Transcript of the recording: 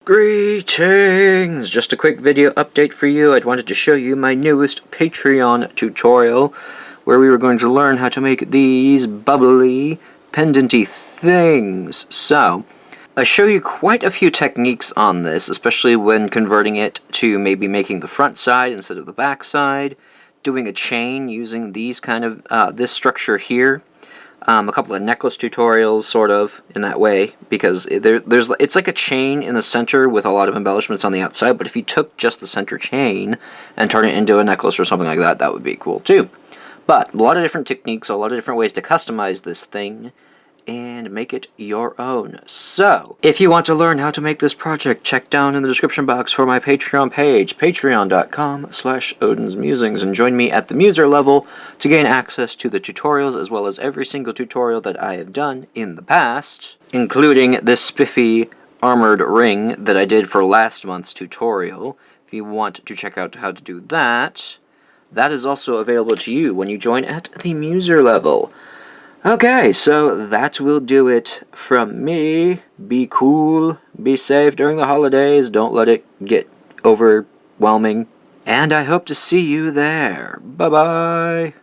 Greetings! Just a quick video update for you. I wanted to show you my newest Patreon tutorial where we were going to learn how to make these bubbly, pendanty things. So, I show you quite a few techniques on this, especially when converting it to maybe making the front side instead of the back side, doing a chain using these kind of, this structure here. A couple of necklace tutorials, sort of, in that way, because it's like a chain in the center with a lot of embellishments on the outside, but if you took just the center chain and turned it into a necklace or something like that, that would be cool too. But a lot of different techniques, a lot of different ways to customize this thing and make it your own. So, if you want to learn how to make this project, check down in the description box for my Patreon page, patreon.com/odins.musings, and join me at the Muser level to gain access to the tutorials as well as every single tutorial that I have done in the past, including this spiffy armored ring that I did for last month's tutorial. If you want to check out how to do that, that is also available to you when you join at the Muser level. Okay, so that will do it from me. Be cool, be safe during the holidays, don't let it get overwhelming, and I hope to see you there. Bye-bye!